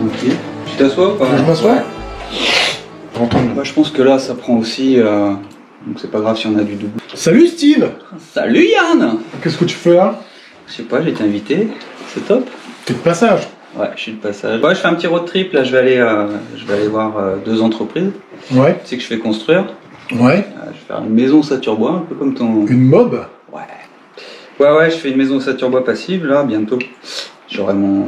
Tranquille. Tu t'assois ou pas? Je m'assois. Moi je pense que là ça prend aussi, donc c'est pas grave si on a du double. Salut Steve. Salut Yann. Qu'est-ce que tu fais là? Je sais pas, j'ai été invité, c'est top. T'es de passage. Ouais, je suis de passage. Ouais, je fais un petit road trip, là je vais aller voir 2 entreprises. Ouais. Tu sais que je fais construire. Ouais. Je vais faire une maison Saturbois, un peu comme ton... Une mob. Ouais, je fais une maison Saturbois passive là, bientôt. J'aurai mon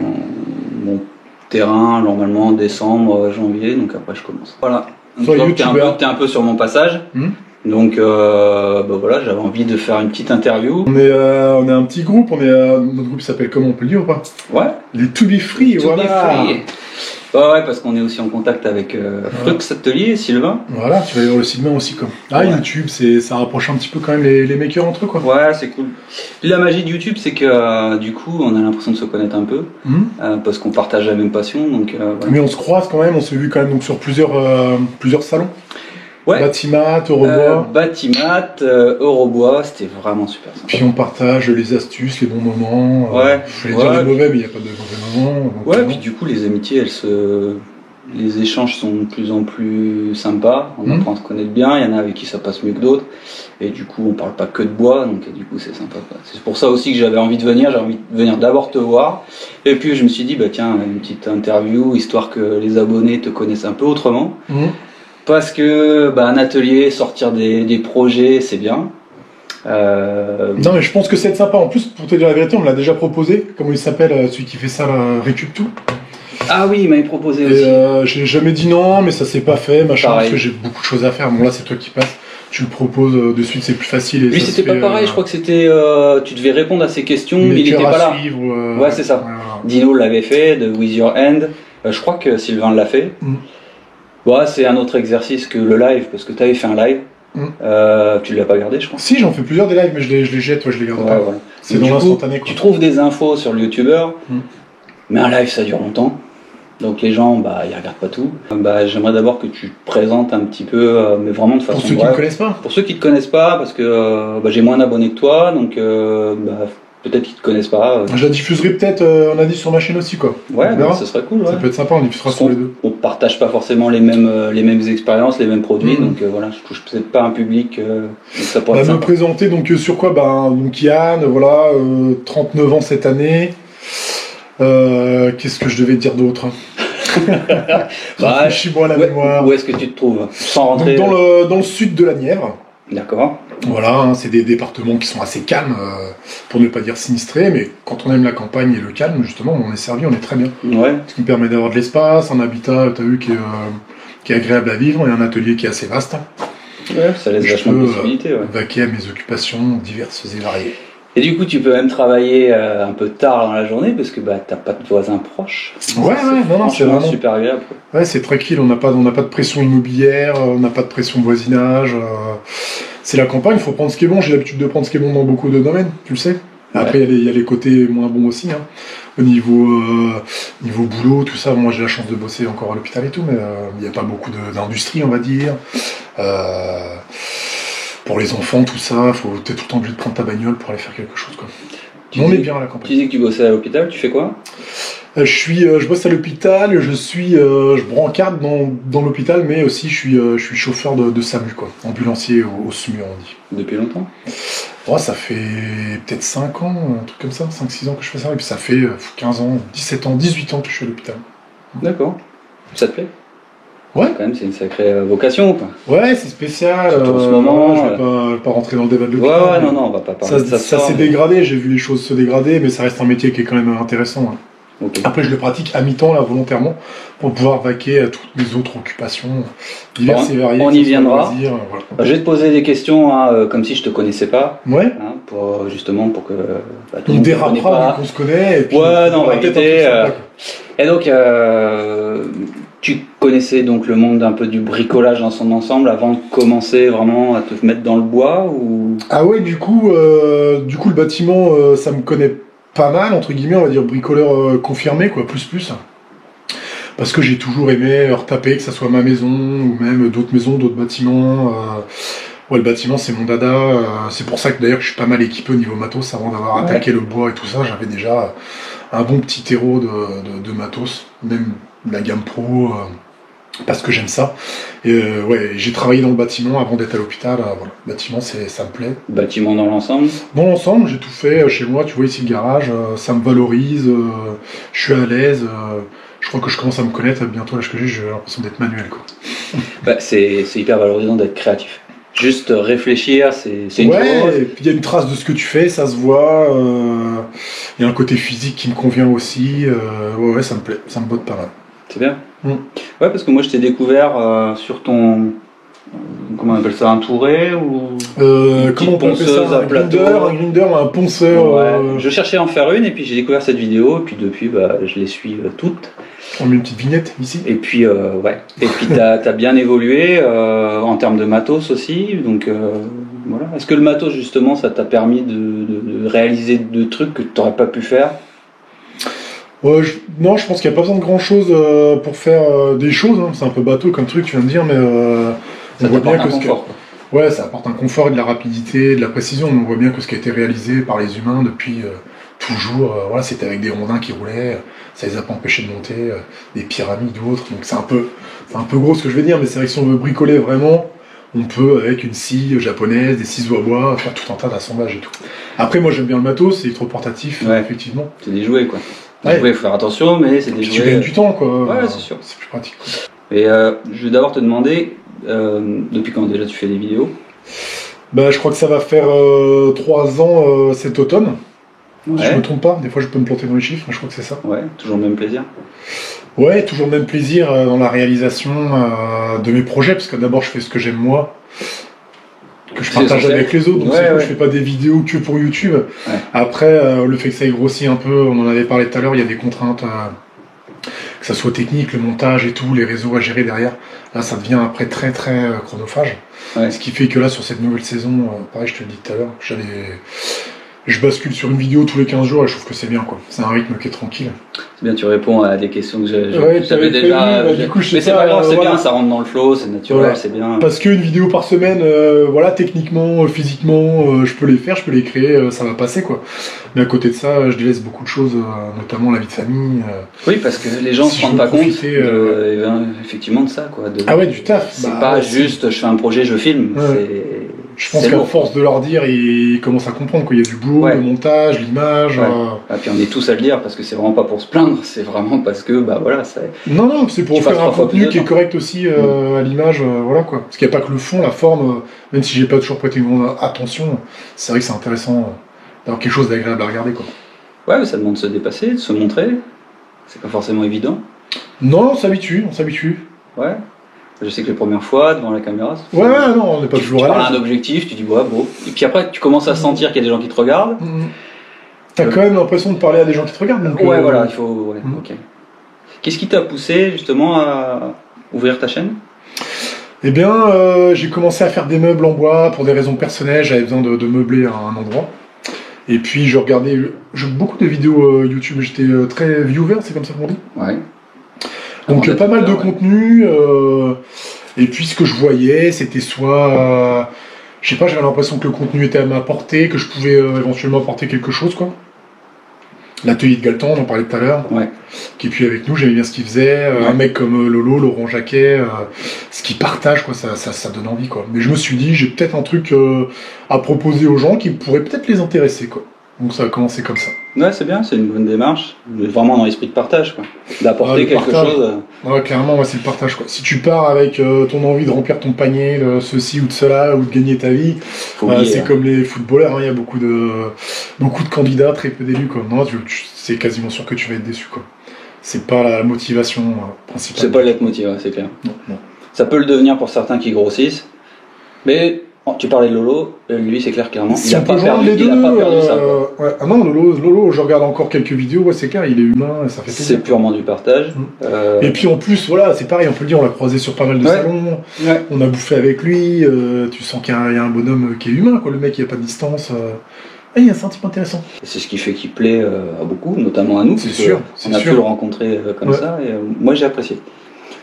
terrain normalement en décembre, janvier, donc après je commence. Voilà. Donc, t'es un peu sur mon passage. Donc voilà, j'avais envie de faire une petite interview. On est un petit groupe, notre groupe s'appelle comment, on peut le dire ou pas? Ouais. Les To Be Free, voilà. Free. Ouais, parce qu'on est aussi en contact avec Frux Atelier, Sylvain. Voilà, tu vas aller voir le Sylvain aussi quoi. Ah, YouTube, ça rapproche un petit peu quand même les makers entre eux quoi. Ouais, c'est cool. Puis la magie de YouTube, c'est que du coup, on a l'impression de se connaître un peu, parce qu'on partage la même passion. Donc, voilà. Mais on se croise quand même, on s'est vu quand même donc, sur plusieurs salons. Ouais. Batimat, Eurobois. Batimat, Eurobois, c'était vraiment super sympa. Puis on partage les astuces, les bons moments. Ouais. Je vais dire les mauvais, mais il n'y a pas de mauvais moments. Ouais, puis du coup, les amitiés, les échanges sont de plus en plus sympas. On apprend à se connaître bien. Il y en a avec qui ça passe mieux que d'autres. Et du coup, on parle pas que de bois, donc du coup, c'est sympa. C'est pour ça aussi que j'avais envie de venir. J'ai envie de venir d'abord te voir. Et puis, je me suis dit, bah tiens, une petite interview, histoire que les abonnés te connaissent un peu autrement. Parce que un atelier, sortir des projets, c'est bien. Non mais je pense que c'est sympa. En plus, pour te dire la vérité, on me l'a déjà proposé. Comment il s'appelle, celui qui fait ça, Récup Tout. Ah oui, il m'avait proposé aussi. J'ai jamais dit non, mais ça s'est pas fait, machin, pareil. parce que j'ai beaucoup de choses à faire. Bon là, c'est toi qui passes. Tu le proposes de suite, c'est plus facile. Et lui, c'était pas pareil. Je crois que c'était, tu devais répondre à ses questions, mais il était pas là. Suivre, ouais, c'est ça. Voilà. Dino l'avait fait, de With Your Hand. Je crois que Sylvain l'a fait. Ouais, c'est un autre exercice que le live, parce que tu avais fait un live. Tu l'as pas gardé, je crois. Si, j'en fais plusieurs des lives, mais je les jette, je les garde pas. Voilà. C'est dans l'instantané. Tu trouves des infos sur le youtubeur, mais un live ça dure longtemps. Donc les gens, ils regardent pas tout. J'aimerais d'abord que tu te présentes un petit peu, mais vraiment de façon Pour ceux qui ne connaissent pas. Pour ceux qui te connaissent pas, parce que j'ai moins d'abonnés que toi, donc peut-être qu'ils te connaissent pas. Je la diffuserai peut-être, on a dit sur ma chaîne aussi quoi. Ouais, ça serait cool. Ça peut être sympa, on diffusera sur les deux. On partage pas forcément les mêmes expériences, les mêmes produits, donc voilà, je touche peut-être pas un public. Donc ça pourrait être me présenter donc sur quoi? Donc Yann, voilà, 39 ans cette année. Qu'est-ce que je devais dire d'autre? Je suis bon à la mémoire. Où est-ce que tu te trouves? Sans rentrer. Donc dans le sud de la Nièvre. D'accord. Voilà, c'est des départements qui sont assez calmes, pour ne pas dire sinistrés, mais quand on aime la campagne et le calme, justement, on est servi, on est très bien. Ouais. Ce qui me permet d'avoir de l'espace, un habitat, t'as vu, qui est agréable à vivre, et un atelier qui est assez vaste. Ouais, ça laisse vachement de possibilités. Vaquer à mes occupations diverses et variées. Et du coup, tu peux même travailler un peu tard dans la journée parce que t'as pas de voisins proches. Ouais, non, c'est vraiment super agréable. Ouais, c'est tranquille, on n'a pas de pression immobilière, on n'a pas de pression de voisinage. C'est la campagne, il faut prendre ce qui est bon. J'ai l'habitude de prendre ce qui est bon dans beaucoup de domaines, tu le sais. Après, il y a les côtés moins bons aussi. Hein. Au niveau boulot, tout ça, moi j'ai la chance de bosser encore à l'hôpital et tout, mais il n'y a pas beaucoup d'industrie, on va dire. Pour les enfants, tout ça, t'es tout le temps obligé de prendre ta bagnole pour aller faire quelque chose, quoi. On est bien à la campagne. Tu disais que tu bossais à l'hôpital, tu fais quoi? Je bosse à l'hôpital, je brancarde dans l'hôpital, mais aussi je suis chauffeur de SAMU, quoi. Ambulancier au SMU, on dit. Depuis longtemps? Ça fait peut-être 5 ans, un truc comme ça, 5-6 ans que je fais ça, et puis ça fait 15 ans, 17 ans, 18 ans que je suis à l'hôpital. D'accord. Ça te plaît? Ouais. Quand même, c'est une sacrée vocation, quoi. Ouais, c'est spécial. Surtout en ce moment, je vais pas rentrer dans le débat de Ouais, l'hôpital. ouais, non, on va pas parler de ça. Ça s'est dégradé, j'ai vu les choses se dégrader, mais ça reste un métier qui est quand même intéressant. Hein. Okay. Après, je le pratique à mi-temps, là, volontairement, pour pouvoir vaquer à toutes mes autres occupations diverses et variées. On y viendra. Voilà. Je vais te poser des questions, hein, comme si je te connaissais pas. Ouais. Hein, justement, pour que... on dérapera vu qu'on se connaît. Et puis ouais, non, on va éviter. Et donc, tu connaissais donc le monde un peu du bricolage dans son ensemble avant de commencer vraiment à te mettre dans le bois ou... Ah ouais, du coup, le bâtiment, ça me connaît pas mal, entre guillemets, on va dire bricoleur confirmé, quoi, plus. Parce que j'ai toujours aimé retaper, que ça soit ma maison ou même d'autres maisons, d'autres bâtiments. Ouais, le bâtiment, c'est mon dada. C'est pour ça que d'ailleurs je suis pas mal équipé au niveau matos. Avant d'avoir attaqué le bois et tout ça, j'avais déjà un bon petit terreau de matos, même de la gamme pro, parce que j'aime ça. Et ouais, j'ai travaillé dans le bâtiment avant d'être à l'hôpital. Voilà, le bâtiment, ça me plaît. Bâtiment dans l'ensemble? Dans l'ensemble, j'ai tout fait chez moi. Tu vois ici le garage, ça me valorise. Je suis à l'aise. Je crois que je commence à me connaître. Bientôt, l'âge que j'ai l'impression d'être manuel, quoi. Bah, c'est hyper valorisant d'être créatif. Juste réfléchir, c'est une chose. Ouais, et puis il y a une trace de ce que tu fais, ça se voit. Il y a un côté physique qui me convient aussi. Ouais, ça me plaît, ça me botte pas mal. C'est bien. Ouais, parce que moi je t'ai découvert sur ton... comment on appelle ça, un touré ou comment on peut appeler ça, un grinder, un ponceur. Ouais. Je cherchais à en faire une et puis j'ai découvert cette vidéo et puis depuis je les suis toutes. On met une petite vignette ici. Et puis ouais. Et puis t'as bien évolué en termes de matos aussi, donc voilà. Est-ce que le matos justement ça t'a permis de réaliser deux trucs que t'aurais pas pu faire? Non, je pense qu'il n'y a pas besoin de grand chose pour faire des choses. Hein. C'est un peu bateau comme truc, tu viens de dire, mais ça voit bien que confort. Ouais, ça apporte un confort et de la rapidité, de la précision. On voit bien que ce qui a été réalisé par les humains depuis toujours, voilà, c'était avec des rondins qui roulaient, ça les a pas empêchés de monter, des pyramides ou autres. Donc c'est un peu gros ce que je vais dire, mais c'est vrai que si on veut bricoler vraiment, on peut avec une scie japonaise, des ciseaux à bois, faire tout un tas d'assemblages et tout. Après, moi j'aime bien le matos, c'est trop portatif, effectivement. C'est des jouets, quoi. Ouais. Il faut faire attention, mais c'est des jouets. Tu gagnes du temps, quoi. Ouais, c'est sûr. C'est plus pratique, quoi. Et je vais d'abord te demander, depuis quand déjà tu fais des vidéos? Je crois que ça va faire 3 ans cet automne. Ouais. Si je me trompe pas, des fois je peux me planter dans les chiffres, mais je crois que c'est ça. Ouais, toujours le même plaisir. Ouais, toujours le même plaisir dans la réalisation de mes projets, parce que d'abord je fais ce que j'aime moi, que je partage avec les autres, donc je fais pas des vidéos que pour YouTube. Ouais. Après, le fait que ça ait grossi un peu, on en avait parlé tout à l'heure, il y a des contraintes, que ça soit technique, le montage et tout, les réseaux à gérer derrière. Là, ça devient après très très chronophage. Ouais. Ce qui fait que là, sur cette nouvelle saison, pareil, je te le dis tout à l'heure, je bascule sur une vidéo tous les 15 jours et je trouve que c'est bien, quoi. C'est un rythme qui est tranquille. C'est bien, tu réponds à des questions que j'avais déjà. Du coup, mais c'est pas grave, c'est bien, ça rentre dans le flow, c'est naturel, c'est bien. Parce qu'une vidéo par semaine, voilà, techniquement, physiquement, je peux les faire, je peux les créer, ça va passer, quoi. Mais à côté de ça, je délaisse beaucoup de choses, notamment la vie de famille. Oui, parce que les gens se rendent pas compte effectivement de ça, quoi. Ah ouais, du taf. C'est pas juste, je fais un projet, je filme. Je pense qu'à force de leur dire, ils commencent à comprendre qu'il y a du boulot, le montage, l'image. Et puis on est tous à le dire parce que c'est vraiment pas pour se plaindre, c'est vraiment parce que voilà. Non, c'est pour faire un contenu qui est correct aussi à l'image, voilà quoi. Parce qu'il n'y a pas que le fond, la forme. Même si j'ai pas toujours prêté une grande attention, c'est vrai que c'est intéressant d'avoir quelque chose d'agréable à regarder, quoi. Ouais, mais ça demande de se dépasser, de se montrer. C'est pas forcément évident. Non, on s'habitue. Ouais. Je sais que les premières fois, devant la caméra... Ouais, non, on n'est pas toujours à l'aise. Tu prends un objectif, tu dis, bon. Et puis après, tu commences à sentir qu'il y a des gens qui te regardent. T'as quand même l'impression de parler à des gens qui te regardent. Donc voilà, il faut... ok. Qu'est-ce qui t'a poussé, justement, à ouvrir ta chaîne? Eh bien, j'ai commencé à faire des meubles en bois pour des raisons personnelles. J'avais besoin de meubler à un endroit. Et puis, je regardais beaucoup de vidéos YouTube. J'étais très viewer, c'est comme ça qu'on dit? Ouais. Donc pas mal de contenu, et puis ce que je voyais, c'était soit, je sais pas, j'avais l'impression que le contenu était à ma portée, que je pouvais éventuellement apporter quelque chose, quoi. L'atelier de Galton, on en parlait tout à l'heure, qui est puis avec nous, j'aimais bien ce qu'il faisait, un mec comme Lolo, Laurent Jacquet, ce qu'il partage, quoi, ça donne envie, quoi. Mais je me suis dit, j'ai peut-être un truc à proposer aux gens qui pourrait peut-être les intéresser, quoi. Donc ça a commencé comme ça. Ouais, c'est bien, c'est une bonne démarche. Vraiment dans l'esprit de partage, quoi. D'apporter quelque chose. Ouais, clairement, ouais, c'est le partage, quoi. Si tu pars avec ton envie de remplir ton panier, de ceci ou de cela, ou de gagner ta vie, c'est comme les footballeurs, il y a beaucoup de candidats, très peu d'élus, quoi. Non, c'est quasiment sûr que tu vas être déçu, quoi. C'est pas la motivation principale. C'est pas l'être motivé, c'est clair. Non. Ça peut le devenir pour certains qui grossissent, mais tu parlais de Lolo, lui c'est clair clairement, si il a pas perdu ça. Ouais. Ah non, Lolo, je regarde encore quelques vidéos, ouais, c'est clair, il est humain, ça fait plaisir. C'est purement du partage. Et puis en plus, voilà, c'est pareil, on peut le dire, on l'a croisé sur pas mal de salons, on a bouffé avec lui, tu sens qu'il y a un bonhomme qui est humain, quoi, le mec, il n'y a pas de distance. Il y a un sentiment intéressant. C'est ce qui fait qu'il plaît à beaucoup, notamment à nous. C'est sûr. On a pu le rencontrer comme ça, et moi j'ai apprécié.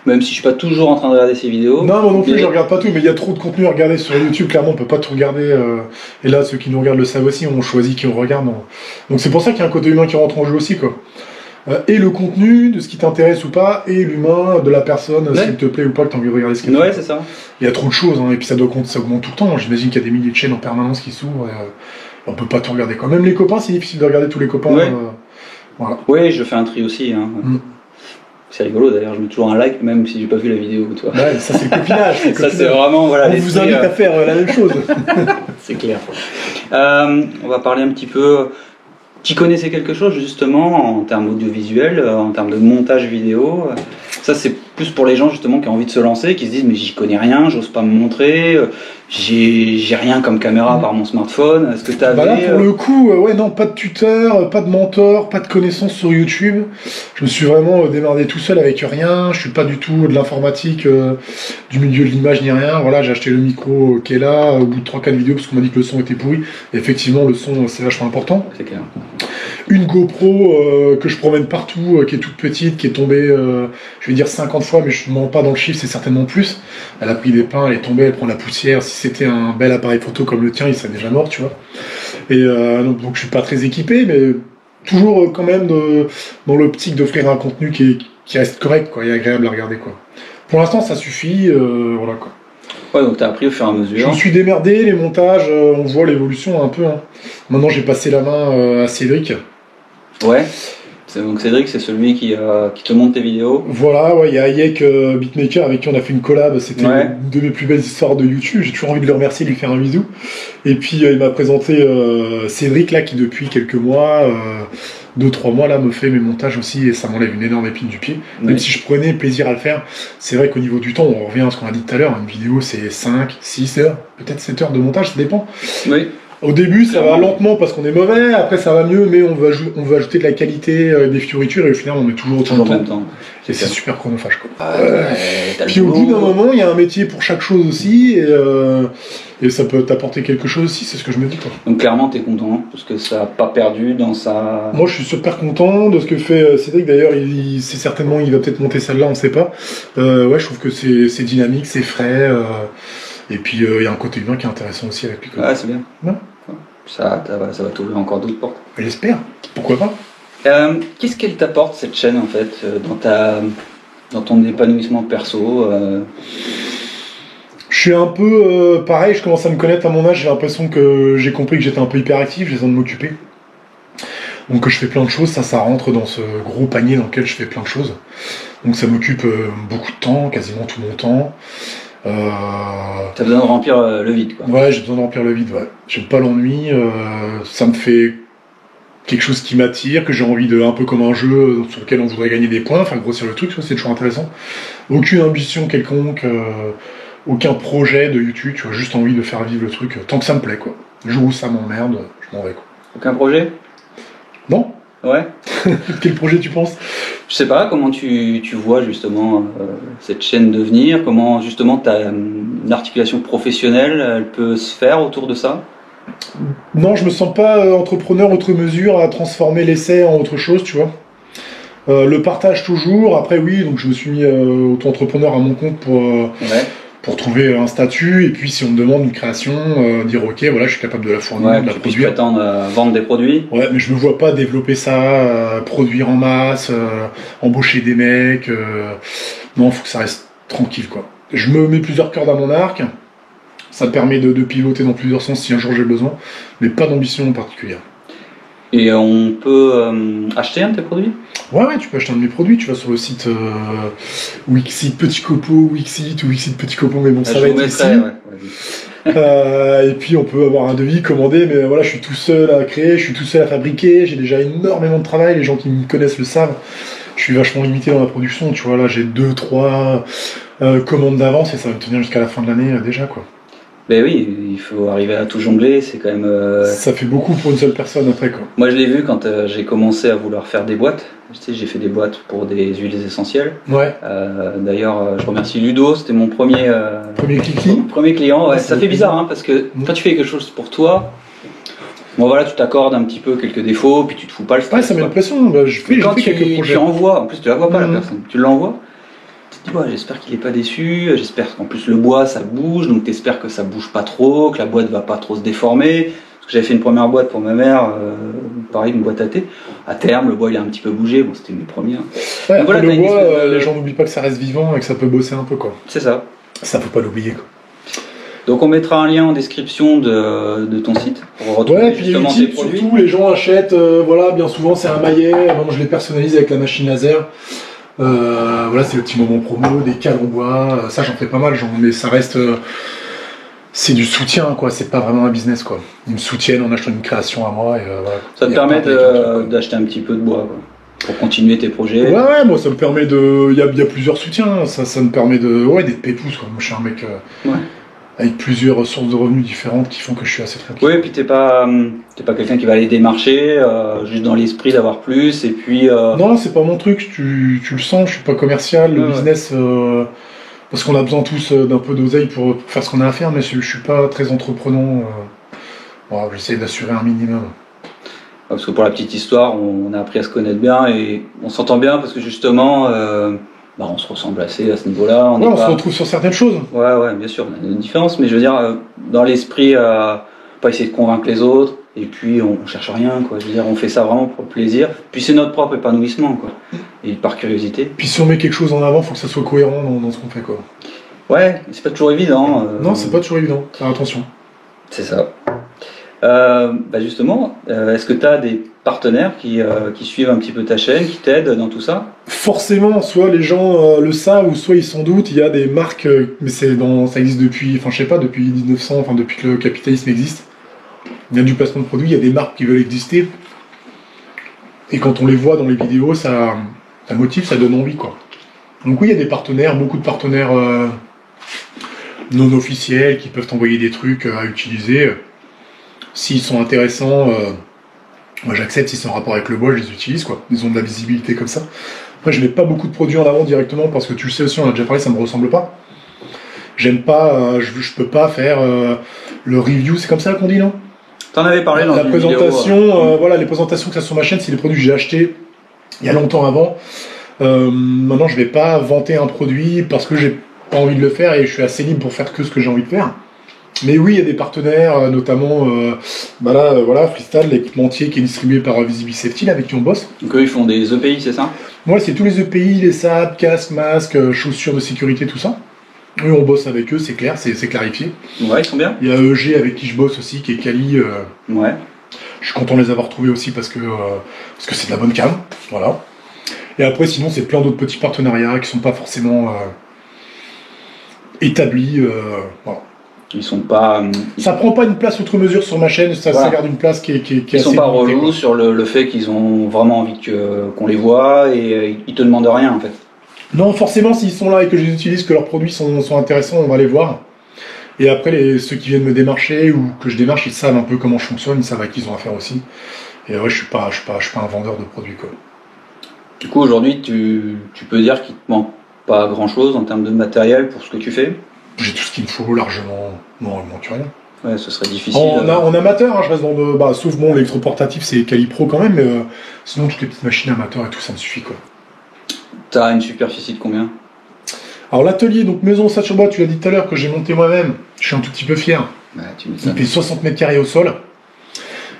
Même si je suis pas toujours en train de regarder ses vidéos. Non, moi non plus, je regarde pas tout, mais il y a trop de contenu à regarder sur YouTube, clairement, on peut pas tout regarder. Et là, ceux qui nous regardent le savent aussi, on choisit qui on regarde. Donc c'est pour ça qu'il y a un côté humain qui rentre en jeu aussi, quoi. Et le contenu, de ce qui t'intéresse ou pas, et l'humain, de la personne, s'il te plaît ou pas, que tu as envie de regarder ce qu'elle fait. Ouais, c'est ça. Il y a trop de choses, et puis ça augmente tout le temps. J'imagine qu'il y a des milliers de chaînes en permanence qui s'ouvrent, et on peut pas tout regarder, quoi. Même les copains, c'est difficile de regarder tous les copains. Voilà. Oui, je fais un tri aussi. C'est rigolo d'ailleurs, je mets toujours un like même si j'ai pas vu la vidéo, toi. Ouais, ça c'est le copinage. Ça c'est vraiment voilà. On vous invite à faire la même chose. C'est clair. On va parler un petit peu. Tu connaissais quelque chose justement en termes audiovisuels, en termes de montage vidéo. Ça c'est plus pour les gens justement qui ont envie de se lancer, qui se disent mais j'y connais rien, j'ose pas me montrer, j'ai rien comme caméra par mon smartphone. Est-ce que tu avais... Là pour le coup, non, pas de tuteur, pas de mentor, pas de connaissances sur YouTube. Je me suis vraiment démerdé tout seul avec rien. Je suis pas du tout de l'informatique, du milieu de l'image ni rien. Voilà, j'ai acheté le micro qui est là au bout de 3-4 vidéos parce qu'on m'a dit que le son était pourri. Et effectivement, le son c'est vachement important. C'est clair. Une GoPro que je promène partout, qui est toute petite, qui est tombée, je vais dire 50 fois, mais je ne mens pas dans le chiffre, c'est certainement plus. Elle a pris des pains, elle est tombée, elle prend la poussière. Si c'était un bel appareil photo comme le tien, il serait déjà mort, tu vois. Et donc je suis pas très équipé, mais toujours quand même dans l'optique d'offrir un contenu qui reste correct, quoi, et agréable à regarder, quoi. Pour l'instant, ça suffit, voilà, quoi. Ouais, donc tu as appris au fur et à mesure. Je me suis démerdé, les montages, on voit l'évolution un peu. Maintenant, j'ai passé la main à Cédric. Ouais. Donc Cédric, c'est celui qui te monte tes vidéos. Voilà, il y a Hayek Beatmaker avec qui on a fait une collab. C'était une de mes plus belles histoires de YouTube. J'ai toujours envie de le remercier, de lui faire un bisou. Et puis il m'a présenté Cédric là, qui depuis quelques mois, 2-3 mois là, me fait mes montages aussi, et ça m'enlève une énorme épine du pied. Même si je prenais plaisir à le faire, c'est vrai qu'au niveau du temps, on revient à ce qu'on a dit tout à l'heure. Une vidéo, c'est 5, 6 heures, peut-être 7 heures de montage, ça dépend. Oui. Au début, ça va lentement parce qu'on est mauvais, après ça va mieux, mais on va ajouter de la qualité, des fioritures, et au final, on met toujours autant de temps. Et c'est super chronophage, quoi. Puis au bout d'un moment, il y a un métier pour chaque chose aussi, et ça peut t'apporter quelque chose aussi, c'est ce que je me dis, quoi. Donc clairement, t'es content, parce que ça n'a pas perdu dans sa... Moi, je suis super content de ce que fait Cédric. D'ailleurs, c'est certainement, il va peut-être monter celle-là, on ne sait pas. Ouais, je trouve que c'est dynamique, c'est frais. Et puis il y a un côté humain qui est intéressant aussi avec lui. Ah, c'est bien. Ouais. Ça va t'ouvrir encore d'autres portes. J'espère. Pourquoi pas. Qu'est-ce qu'elle t'apporte cette chaîne en fait dans ton épanouissement perso Je suis un peu pareil, je commence à me connaître à mon âge, j'ai l'impression que j'ai compris que j'étais un peu hyperactif, j'ai besoin de m'occuper. Donc je fais plein de choses, ça rentre dans ce gros panier dans lequel je fais plein de choses. Donc ça m'occupe beaucoup de temps, quasiment tout mon temps. T'as besoin de remplir le vide, quoi. Ouais, j'ai besoin de remplir le vide, ouais. J'aime pas l'ennui, ça me fait quelque chose qui m'attire, que j'ai envie de, un peu comme un jeu sur lequel on voudrait gagner des points, enfin grossir le truc, c'est toujours intéressant. Aucune ambition quelconque, aucun projet de YouTube, tu vois, juste envie de faire vivre le truc, tant que ça me plaît, quoi. Le jour où ça m'emmerde, je m'en vais, quoi. Aucun projet ? Non. Ouais. Quel projet tu penses ? Je sais pas, comment tu vois justement cette chaîne devenir, comment justement ta articulation professionnelle elle peut se faire autour de ça ? Non, je me sens pas entrepreneur outre mesure à transformer l'essai en autre chose, tu vois. Le partage toujours, après oui, donc je me suis mis auto-entrepreneur à mon compte pour trouver un statut, et puis si on me demande une création, dire ok, voilà, je suis capable de la fournir, de la produire. Prétendre vendre des produits. Ouais, mais je me vois pas développer ça, produire en masse, embaucher des mecs. Non, faut que ça reste tranquille, quoi. Je me mets plusieurs cordes à mon arc, ça me permet de pivoter dans plusieurs sens si un jour j'ai besoin, mais pas d'ambition en particulier. Et on peut acheter un de tes produits? Ouais, tu peux acheter un de mes produits, tu vas sur le site Wixit Petit Copeau, Wixit ou Wixit Petit Copeau, mais bon, ça va être ici. Et puis on peut avoir un devis, commander, mais voilà, je suis tout seul à créer, je suis tout seul à fabriquer, j'ai déjà énormément de travail, les gens qui me connaissent le savent. Je suis vachement limité dans la production, tu vois, là j'ai 2-3 commandes d'avance et ça va me tenir jusqu'à la fin de l'année déjà, quoi. Ben oui, il faut arriver à tout jongler, c'est quand même... Ça fait beaucoup pour une seule personne après, quoi. Moi je l'ai vu quand j'ai commencé à vouloir faire des boîtes. Tu sais, j'ai fait des boîtes pour des huiles essentielles. Ouais. D'ailleurs, je remercie Ludo, c'était mon premier client. Ouais. Ça fait bizarre, hein, parce que quand tu fais quelque chose pour toi, bon voilà, tu t'accordes un petit peu quelques défauts, puis tu te fous pas le stress. Ouais, ça met l'impression. Bah, quand quelques projets. Tu envoies, en plus tu la vois pas la personne, tu l'envoies. Tu te dis, ouais, j'espère qu'il est pas déçu, j'espère qu'en plus le bois ça bouge, donc tu espères que ça bouge pas trop, que la boîte va pas trop se déformer. J'avais fait une première boîte pour ma mère, pareil, une boîte à thé. À terme, le bois il a un petit peu bougé, bon c'était mes premières. Ouais, donc, voilà, le bois, les gens n'oublient pas que ça reste vivant et que ça peut bosser un peu, quoi. C'est ça. Ça faut pas l'oublier, quoi. Donc on mettra un lien en description de ton site pour retrouver justement tes produits. Surtout, les gens achètent, voilà, bien souvent c'est un maillet, moi je les personnalise avec la machine laser. Voilà, c'est le petit moment promo, des cales en bois, ça j'en fais pas mal, mais ça reste... c'est du soutien, quoi. C'est pas vraiment un business, quoi. Ils me soutiennent en achetant une création à moi. Et, voilà. Ça te permet d'acheter un petit peu de bois, quoi, pour continuer tes projets. Ouais, moi ça me permet de. Il y a plusieurs soutiens. Ça me permet d'être pépouze, quoi. Moi je suis un mec avec plusieurs sources de revenus différentes qui font que je suis assez tranquille. Oui, et puis t'es pas quelqu'un qui va aller démarcher, juste dans l'esprit d'avoir plus, et puis. Non, c'est pas mon truc. Tu le sens. Je suis pas commercial. Le business. Parce qu'on a besoin tous d'un peu d'oseille pour faire ce qu'on a à faire, mais je suis pas très entreprenant. Bon, j'essaie d'assurer un minimum. Parce que pour la petite histoire, on a appris à se connaître bien et on s'entend bien parce que justement, on se ressemble assez à ce niveau-là. On se retrouve sur certaines choses. Ouais, bien sûr, on a une différence, mais je veux dire, dans l'esprit, pas essayer de convaincre les autres, et puis on cherche rien, quoi. Je veux dire, on fait ça vraiment pour le plaisir. Puis c'est notre propre épanouissement, quoi. Et par curiosité. Puis si on met quelque chose en avant, faut que ça soit cohérent dans ce qu'on fait, quoi. Ouais, c'est pas toujours évident. Non, c'est pas toujours évident. Faire attention. C'est ça. Justement, est-ce que tu as des partenaires qui suivent un petit peu ta chaîne, qui t'aident dans tout ça? Forcément, soit les gens le savent, ou soit ils s'en doutent. Il y a des marques, mais ça existe depuis, je sais pas, depuis 1900, depuis que le capitalisme existe. Il y a du placement de produits, il y a des marques qui veulent exister. Et quand on les voit dans les vidéos, ça motive, ça donne envie, quoi. Donc oui, il y a des partenaires, beaucoup de partenaires non officiels qui peuvent t'envoyer des trucs à utiliser. S'ils sont intéressants, moi j'accepte. Si c'est en rapport avec le bois, je les utilise, quoi. Ils ont de la visibilité comme ça. Après, je mets pas beaucoup de produits en avant directement parce que tu le sais aussi, on a déjà parlé, ça me ressemble pas. J'aime pas, je peux pas faire le review, c'est comme ça qu'on dit, non? T'en avais parlé dans la une présentation, vidéo, voilà, les présentations que ça sur ma chaîne, c'est les produits que j'ai achetés il y a longtemps avant. Maintenant, je vais pas vanter un produit parce que j'ai pas envie de le faire et je suis assez libre pour faire que ce que j'ai envie de faire. Mais oui, il y a des partenaires, notamment Freestyle, l'équipementier qui est distribué par Visible Safety, là, avec qui on bosse. Donc eux, ils font des EPI, c'est ça? Ouais, c'est tous les EPI, les SAP, casques, masques, chaussures de sécurité, tout ça. Eux, on bosse avec eux, c'est clair, c'est clarifié. Ouais, ils sont bien. Il y a EG avec qui je bosse aussi, qui est Kali. Ouais. Je suis content de les avoir trouvés aussi parce que c'est de la bonne cam. Voilà. Et après, sinon, c'est plein d'autres petits partenariats qui sont pas forcément établis. Voilà. Ils sont pas. Ça prend pas une place outre mesure sur ma chaîne, ça garde une place qui est Ils sont pas relous sur le fait qu'ils ont vraiment envie qu'on les voit et ils te demandent rien en fait. Non, forcément, s'ils sont là et que je les utilise, que leurs produits sont intéressants, on va les voir. Et après, ceux qui viennent me démarcher ou que je démarche, ils savent un peu comment je fonctionne, ils savent à qui ils ont affaire aussi. Et ouais, je suis pas un vendeur de produits, quoi. Du coup, aujourd'hui, tu peux dire qu'il te manque pas grand chose en termes de matériel pour ce que tu fais? J'ai tout ce qu'il me faut largement. Non, il manque rien. Ouais, ce serait difficile. En amateur, hein, je reste dans le. Sauf bon, l'électroportatif, c'est Calipro quand même, mais sinon, toutes les petites machines amateurs et tout, ça me suffit, quoi. T'as une superficie de combien? Alors, l'atelier, donc maison Saturbois, tu l'as dit tout à l'heure, que j'ai monté moi-même, je suis un tout petit peu fier. Ouais, il fait 60 mètres carrés au sol.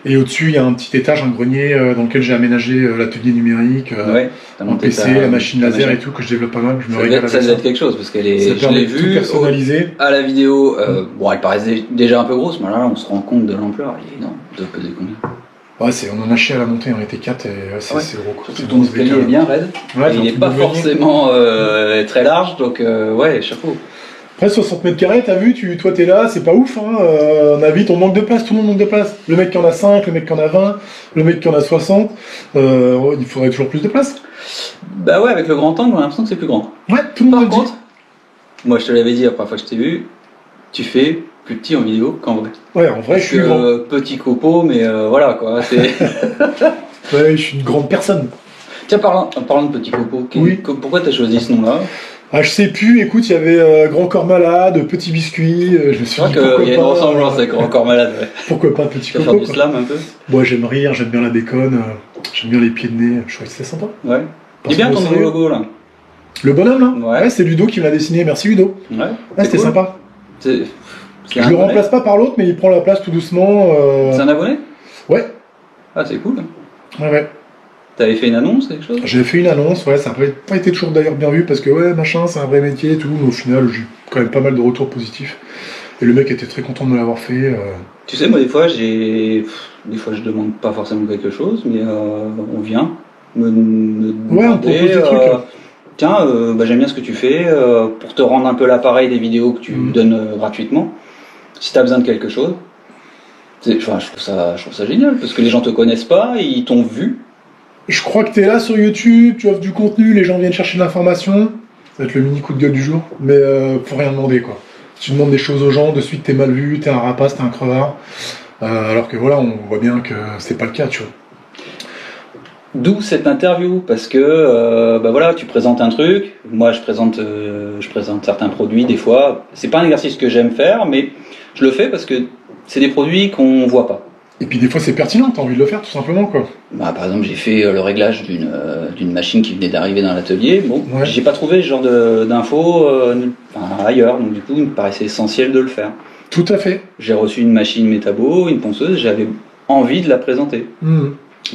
Et au-dessus, il y a un petit étage, un grenier dans lequel j'ai aménagé l'atelier numérique, mon PC, la machine laser et tout, que je développe pas mal. Je me régale avec ça. Ça doit être quelque chose, parce qu'elle est. Je l'ai vue personnalisée. À la vidéo, elle paraissait déjà un peu grosse, mais là, on se rend compte de l'ampleur. Elle est énorme. Elle doit peser combien? Ouais, on en a chié à la montée, on était 4 et c'est gros. Quoi. Surtout ton escalier est bien raide. Ouais, il n'est pas forcément très large, donc ouais, chapeau. Après 60 mètres carrés, t'as vu, toi t'es là, c'est pas ouf, hein. On a vite, on manque de place, tout le monde manque de place. Le mec qui en a 5, le mec qui en a 20, le mec qui en a 60, il faudrait toujours plus de place. Bah ouais, avec le grand angle, on a l'impression que c'est plus grand. Ouais, tout le monde Par contre, moi je te l'avais dit la première fois que je t'ai vu, tu fais plus petit en vidéo qu'en vrai. Ouais, en vrai, je suis grand. Petit copeau, mais voilà quoi. Ouais, je suis une grande personne. Tiens, parlant de petit copeau, pourquoi t'as choisi ce nom-là? Ah, je sais plus, écoute, il y avait Grand Corps Malade, Petit Biscuit, je me suis dit pourquoi qu'il y a une ressemblance avec Grand Corps Malade. Ouais. Pourquoi pas Petit Coco? Tu vas faire du slam un peu? Moi j'aime rire, j'aime bien la déconne, j'aime bien les pieds de nez, je trouvais que c'était sympa. Ouais. Dis bien ton nouveau logo là. Le bonhomme là? Ouais, c'est Ludo qui me l'a dessiné, merci Ludo. Ouais, c'était cool. Sympa. Je le remplace pas par l'autre, mais il prend la place tout doucement. C'est un abonné? Ouais. Ah, c'est cool. Ouais. T'avais fait une annonce, quelque chose? J'ai fait une annonce, ouais, ça n'a pas été toujours d'ailleurs bien vu parce que ouais, machin, c'est un vrai métier et tout, mais au final, j'ai quand même pas mal de retours positifs. Et le mec était très content de me l'avoir fait. Tu sais, moi, des fois, je demande pas forcément quelque chose, mais on vient me ouais, on propose des trucs. Tiens, j'aime bien ce que tu fais, pour te rendre un peu l'appareil des vidéos que tu donnes gratuitement. Si t'as besoin de quelque chose, je trouve ça génial, parce que les gens te connaissent pas, ils t'ont vu. Je crois que tu es là sur YouTube, tu offres du contenu, les gens viennent chercher de l'information. Ça va être le mini coup de gueule du jour. Mais faut rien demander quoi. Si tu demandes des choses aux gens, de suite t'es mal vu, t'es un rapace, t'es un crevard. Alors que voilà, on voit bien que c'est pas le cas, tu vois. D'où cette interview, parce que voilà, tu présentes un truc, moi je présente certains produits des fois. C'est pas un exercice que j'aime faire, mais je le fais parce que c'est des produits qu'on voit pas. Et puis des fois c'est pertinent, t'as envie de le faire tout simplement quoi. Par exemple j'ai fait le réglage d'une machine qui venait d'arriver dans l'atelier. Bon, ouais. J'ai pas trouvé ce genre d'infos ailleurs, donc du coup il me paraissait essentiel de le faire. Tout à fait. J'ai reçu une machine métabo, une ponceuse, j'avais envie de la présenter.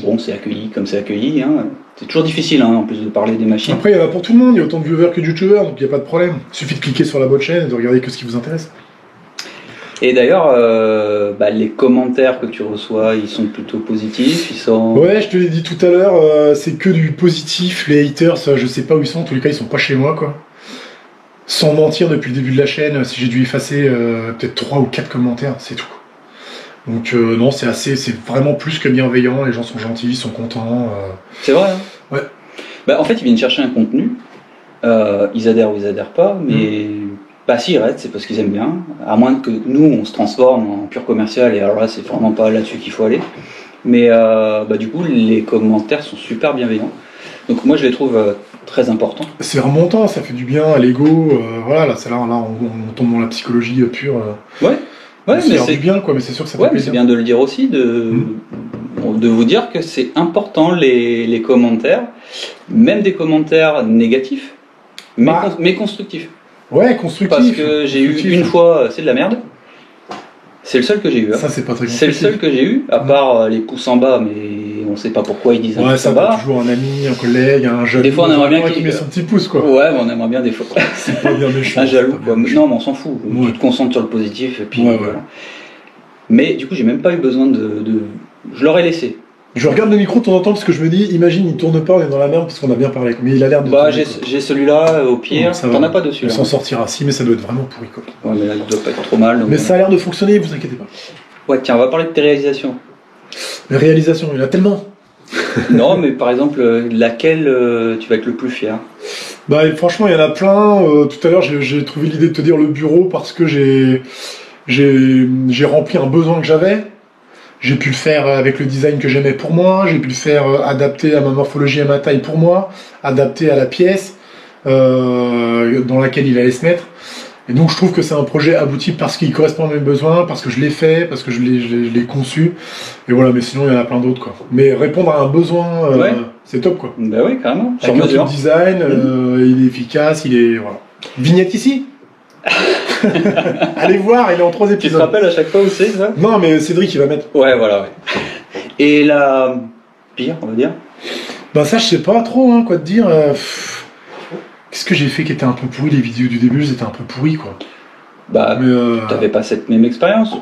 Bon, c'est accueilli comme c'est accueilli, hein. C'est toujours difficile en plus de parler des machines. Après il y en a pour tout le monde, il y a autant de viewers que de youtubeurs, donc il n'y a pas de problème. Il suffit de cliquer sur la bonne chaîne et de regarder que ce qui vous intéresse. Et d'ailleurs, les commentaires que tu reçois, ils sont plutôt positifs, ils sont... Ouais, je te l'ai dit tout à l'heure, c'est que du positif. Les haters, je sais pas où ils sont, en tous les cas, ils sont pas chez moi, quoi. Sans mentir, depuis le début de la chaîne, si j'ai dû effacer peut-être 3 ou 4 commentaires, c'est tout. Donc non, c'est vraiment plus que bienveillant, les gens sont gentils, ils sont contents. C'est vrai, hein. Ouais. En fait, ils viennent chercher un contenu, ils adhèrent ou ils adhèrent pas, mais... s'ils restent, c'est parce qu'ils aiment bien, à moins que nous, on se transforme en pur commercial, et alors là, c'est vraiment pas là-dessus qu'il faut aller. Mais du coup, les commentaires sont super bienveillants. Donc moi, je les trouve très importants. C'est remontant, ça fait du bien à l'ego, voilà, là, on tombe dans la psychologie pure. Ouais, mais c'est du bien, quoi, mais c'est sûr que ça fait plaisir. C'est bien de le dire aussi, de vous dire que c'est important, les commentaires, même des commentaires négatifs, mais constructifs. Ouais, constructif. Parce que j'ai eu une fois, c'est de la merde. C'est le seul que j'ai eu. Hein. Ça, c'est pas très constructif. C'est le seul que j'ai eu, à part les pouces en bas, mais on sait pas pourquoi ils disent un pouce en bas. Toujours un ami, un collègue, un jaloux. Des fois, on aimerait bien qu'il met son petit pouce, quoi. Ouais, mais on aimerait bien des fois. C'est pas bien méchant. Un jaloux, quoi. Non, mais on s'en fout. Tu te concentres sur le positif, et puis voilà. Mais du coup, j'ai même pas eu besoin je l'aurais laissé. Je regarde le micro de temps en temps parce que je me dis, imagine, il tourne pas, on est dans la merde parce qu'on a bien parlé. Mais il a l'air de. J'ai celui-là au pire. T'en as pas dessus. On s'en sortira. Si, mais ça doit être vraiment pourri, quoi. Ouais, mais là, il doit pas être trop mal. Donc mais ça a l'air de fonctionner, vous inquiétez pas. Ouais, tiens, on va parler de tes réalisations. Les réalisations, il y en a tellement. Non, mais par exemple, laquelle tu vas être le plus fier? Franchement, il y en a plein. Tout à l'heure, j'ai trouvé l'idée de te dire le bureau parce que j'ai rempli un besoin que j'avais. J'ai pu le faire avec le design que j'aimais pour moi, j'ai pu le faire adapter à ma morphologie et à ma taille pour moi, adapté à la pièce dans laquelle il allait se mettre. Et donc je trouve que c'est un projet abouti parce qu'il correspond à mes besoins, parce que je l'ai fait, parce que je l'ai conçu. Et voilà, mais sinon il y en a plein d'autres, quoi. Mais répondre à un besoin, c'est top, quoi. Bah oui, carrément. Avec un design, il est efficace, il est... Voilà. Vignette ici. Allez voir, il est en 3 épisodes. Tu te rappelles à chaque fois où c'est ça? Non, mais Cédric il va mettre. Ouais, voilà, ouais. Et la pire, on va dire? Ça, je sais pas trop, hein, quoi te dire. Qu'est-ce que j'ai fait qui était un peu pourri? Les vidéos du début, elles étaient un peu pourries, quoi. T'avais pas cette même expérience?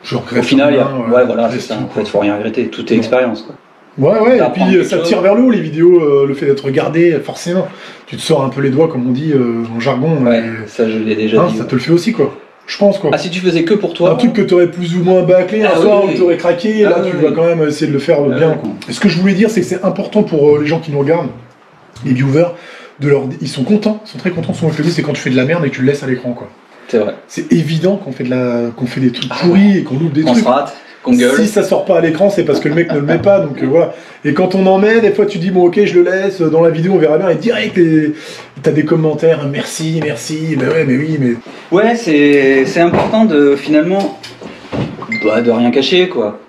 Je regrette Au final, rien, ouais, voilà, c'est ça. En fait, faut rien regretter. Tout est expérience, quoi. Ouais, et puis ça tire vers le haut, les vidéos, le fait d'être regardé, forcément. Tu te sors un peu les doigts, comme on dit en jargon. Ouais, ça, je l'ai déjà dit. Ça te le fait aussi, quoi. Je pense, quoi. Ah, si tu faisais que pour toi. Un truc que t'aurais plus ou moins bâclé un soir, où t'aurais craqué, là, tu vas quand même essayer de le faire bien, quoi. Et ce que je voulais dire, c'est que c'est important pour les gens qui nous regardent, les viewers, ils sont contents, ils sont très contents. Souvent, je te dis, c'est quand tu fais de la merde et que tu le laisses à l'écran, quoi. C'est vrai. C'est évident qu'on fait des trucs pourris et qu'on loupe des trucs. On se rate, qu'on gueule. Si ça sort pas à l'écran, c'est parce que le mec ne le met pas, donc voilà. Et quand on en met, des fois tu dis bon ok, je le laisse, dans la vidéo on verra bien, et direct t'as des commentaires, merci, ben ouais, mais oui, mais... Ouais, c'est important de finalement de rien cacher, quoi.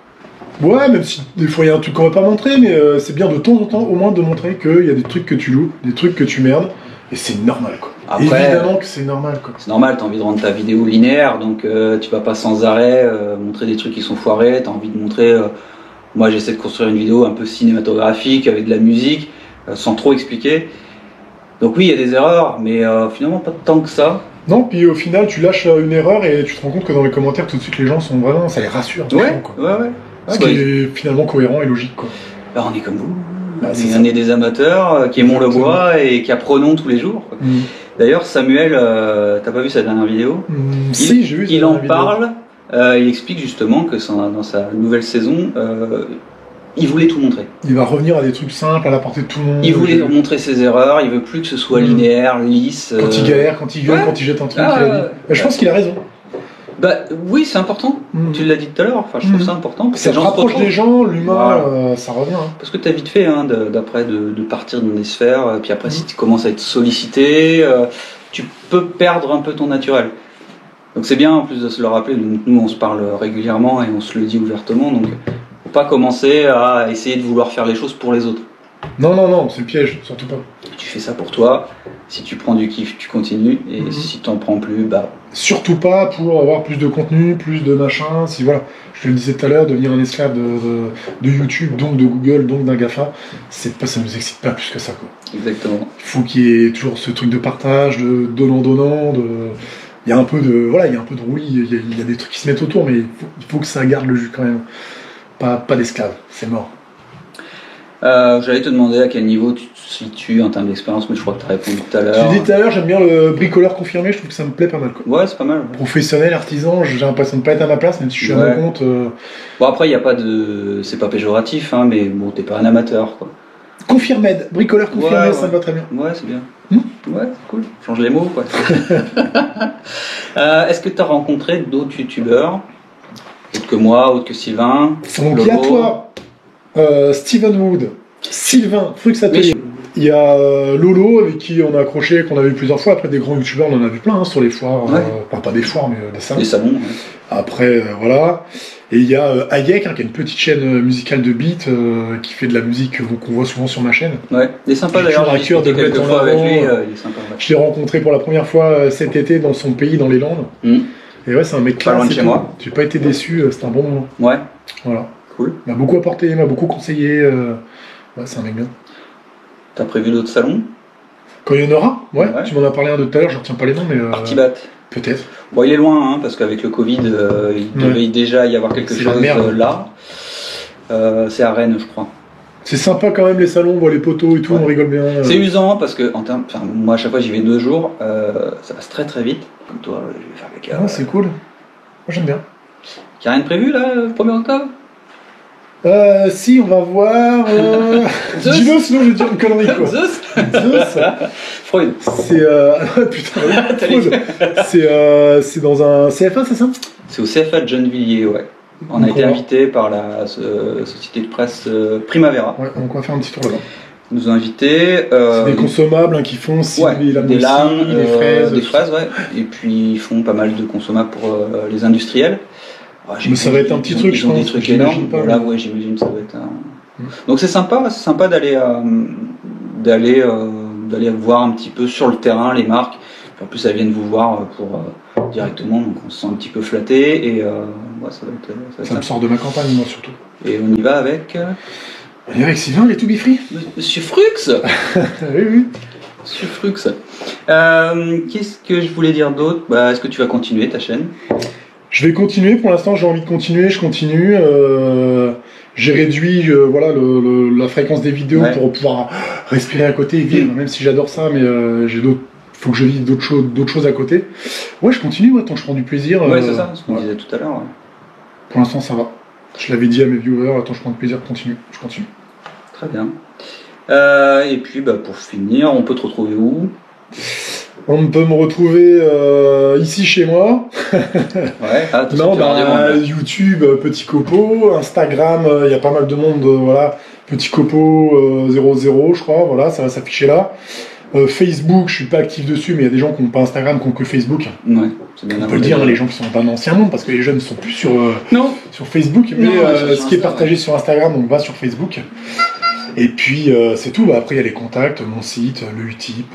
Ouais, même si des fois il y a un truc qu'on va pas montrer, mais c'est bien de temps en temps au moins de montrer qu'il y a des trucs que tu loupes, des trucs que tu merdes, et c'est normal, quoi. Après, évidemment que c'est normal, quoi. C'est normal, t'as envie de rendre ta vidéo linéaire, donc tu vas pas sans arrêt montrer des trucs qui sont foirés, t'as envie de montrer... moi j'essaie de construire une vidéo un peu cinématographique, avec de la musique, sans trop expliquer. Donc oui, il y a des erreurs, mais finalement pas tant que ça. Non, puis au final tu lâches une erreur et tu te rends compte que dans les commentaires tout de suite les gens sont vraiment... ça les rassure. Ouais, quoi. Ouais. Ce qui est finalement cohérent et logique, quoi. Alors on est comme vous. On est des amateurs qui aimons le bois et qui apprenons tous les jours, quoi. D'ailleurs, Samuel, t'as pas vu sa dernière vidéo? Si, j'ai vu. Il en parle, il explique justement que dans sa nouvelle saison, il voulait tout montrer. Il va revenir à des trucs simples, à la portée de tout le monde. Il voulait montrer ses erreurs, il veut plus que ce soit linéaire, lisse. Quand il galère, quand il gueule, quand il jette un truc, il a dit. Je pense qu'il a raison. Bah oui, c'est important. Tu l'as dit tout à l'heure, enfin, je trouve ça important. Ça rapproche des gens, l'humain, ça revient. Parce que t'as vite fait d'après de partir dans des sphères, puis après si tu commences à être sollicité, tu peux perdre un peu ton naturel. Donc c'est bien en plus de se le rappeler, nous on se parle régulièrement et on se le dit ouvertement, donc faut pas commencer à essayer de vouloir faire les choses pour les autres. Non, c'est le piège, surtout pas. Tu fais ça pour toi, si tu prends du kiff, tu continues, et si t'en prends plus, bah... Surtout pas pour avoir plus de contenu, plus de machin, si voilà, je te le disais tout à l'heure, devenir un esclave de YouTube, donc de Google, donc d'un GAFA, ça nous excite pas plus que ça, quoi. Exactement. Il faut qu'il y ait toujours ce truc de partage, de donnant, il y a un peu de... Voilà, il y a un peu de roulis, il y a des trucs qui se mettent autour, mais il faut que ça garde le jus quand même. Pas d'esclave, c'est mort. J'allais te demander à quel niveau tu te situes en termes d'expérience, mais je crois que tu as répondu tout à l'heure. Tu dis tout à l'heure, j'aime bien le bricoleur confirmé, je trouve que ça me plaît pas mal, quoi. Ouais, c'est pas mal. Ouais. Professionnel, artisan, j'ai l'impression de pas être à ma place, même si je suis à mon compte. Bon, après, il n'y a pas de... C'est pas péjoratif, hein, mais bon, t'es pas un amateur, quoi. Confirmed, bricoleur confirmé, ça me va très bien. Ouais, c'est bien. Ouais, c'est cool. Change les mots, quoi. Est-ce que tu as rencontré d'autres youtubeurs, autres que moi, autres que Sylvain? Donc il y a toi, Steven Wood, Sylvain, Frux Atelier. Il y a Lolo avec qui on a accroché, qu'on a vu plusieurs fois. Après des grands youtubeurs, on en a vu plein sur les foires. Enfin, pas des foires, mais des salons. Des salons, Après, voilà. Et il y a Hayek, qui a une petite chaîne musicale de beats, qui fait de la musique qu'on voit souvent sur ma chaîne. Ouais, il est sympa d'ailleurs. J'ai toujours à cœur de le mettre en avant. Avec lui, il est sympa. Ouais. Je l'ai rencontré pour la première fois cet été dans son pays, dans les Landes. Et ouais, c'est un mec classe. Pas loin de chez moi. J'ai pas été déçu, c'était un bon moment. Ouais. Voilà. Cool. Il m'a beaucoup apporté, il m'a beaucoup conseillé. Ouais, c'est un mec bien. T'as prévu d'autres salons? Quand il y en aura, ouais. Tu m'en as parlé un de tout à l'heure, je retiens pas les noms, mais. Artibat. Peut-être. Bon, il est loin, hein, parce qu'avec le Covid, il devait déjà y avoir quelque chose là. C'est à Rennes, je crois. C'est sympa quand même les salons, on voit les poteaux et tout, on rigole bien. C'est usant parce que moi à chaque fois j'y vais 2 jours, ça passe très très vite. Comme toi, je vais faire les cas. C'est cool. Moi j'aime bien. Y a rien de prévu là, le 1er octobre? Si, on va voir. Dis-le, sinon je vais dire une connerie, quoi. Zeus. Freud. C'est. Putain, c'est dans un CFA, c'est ça? C'est au CFA de Gennevilliers, ouais. On a été invité par la société de presse Primavera. Ouais, donc on va faire un petit tour là-bas. Ils nous ont invités. C'est des consommables qui font des lames, des fraises, ouais. Et puis ils font pas mal de consommables pour les industriels. Mais ça va être un petit truc, je pense. Des trucs énormes. Là, ouais, j'imagine que ça va être un... Donc c'est sympa d'aller voir un petit peu sur le terrain les marques. Puis en plus, elles viennent vous voir directement, donc on se sent un petit peu flatté et ça va être ça me sort de ma campagne, moi surtout. Et on y va avec. On y va avec Sylvain, les To Be Free. Monsieur Frux. Oui. Monsieur Frux. Qu'est-ce que je voulais dire d'autre? Est-ce que tu vas continuer ta chaîne? Je vais continuer, pour l'instant j'ai envie de continuer, je continue. J'ai réduit voilà, la fréquence des vidéos pour pouvoir respirer à côté et vivre, même si j'adore ça, mais faut que je vive d'autres choses à côté. Ouais, je continue, tant que je prends du plaisir. Ouais, c'est ça, ce qu'on disait tout à l'heure. Ouais. Pour l'instant ça va. Je l'avais dit à mes viewers, tant que je prends du plaisir, je continue. Très bien. Et puis pour finir, on peut te retrouver où? On peut me retrouver ici chez moi. Ouais. Non, YouTube, Petit Copo, Instagram, il y a pas mal de monde, voilà. Petit Copo 00, je crois, voilà, ça va s'afficher là. Facebook, je suis pas actif dessus, mais il y a des gens qui n'ont pas Instagram, qui n'ont que Facebook. Ouais, c'est bien. On peut le dire, les gens qui sont dans l'ancien monde, parce que les jeunes ne sont plus sur Facebook, mais ce qui est partagé sur Instagram, donc va sur Facebook. Et puis c'est tout, après il y a les contacts, mon site, le Utip,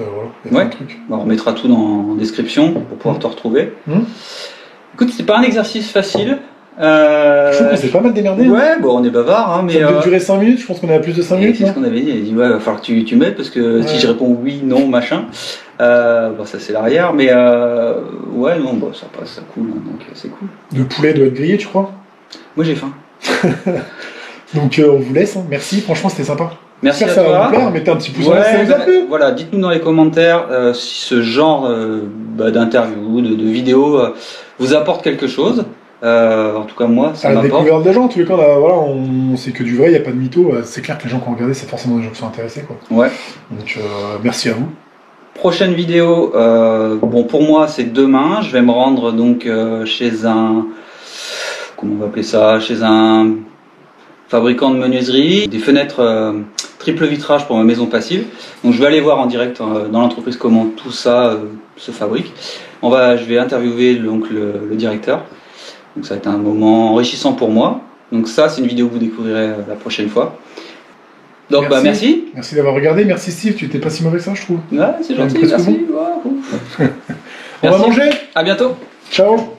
voilà, ouais. On remettra tout en description pour pouvoir te retrouver. Écoute, c'est pas un exercice facile. Je trouve qu'on s'est pas mal démerdé. Ouais, on est bavard, mais. Ça devait durer 5 minutes, je pense qu'on est à plus de 5 minutes. C'est ce qu'on avait dit, il a dit ouais, il va falloir que tu m'aides parce que si je réponds oui, non, machin, ça c'est l'arrière, mais ouais, non, ça passe, ça coule, hein, donc c'est cool. Le poulet doit être grillé, tu crois? Moi j'ai faim. Donc on vous laisse, hein. Merci, franchement c'était sympa. Merci à ça toi. va vous plaire, mettez un petit pouce en l'air, ça vous a plu. Voilà, dites-nous dans les commentaires si ce genre d'interview, de vidéo vous apporte quelque chose. En tout cas moi, ça m'apporte. La découverte des gens, en tous les cas, là, voilà, on sait que du vrai, il n'y a pas de mytho. C'est clair que les gens qui ont regardé, c'est forcément des gens qui sont intéressés, quoi. Ouais. Donc merci à vous. Prochaine vidéo, pour moi c'est demain. Je vais me rendre donc chez un, comment on va appeler ça, chez un fabricant de menuiserie, des fenêtres triple vitrage pour ma maison passive. Donc je vais aller voir en direct dans l'entreprise comment tout ça se fabrique. Je vais interviewer donc le directeur. Donc ça va être un moment enrichissant pour moi. Donc ça c'est une vidéo que vous découvrirez la prochaine fois. Donc merci. Merci d'avoir regardé. Merci Steve, tu étais pas si mauvais que ça, je trouve. Ouais, c'est gentil, merci. Bon. On va manger. À bientôt. Ciao.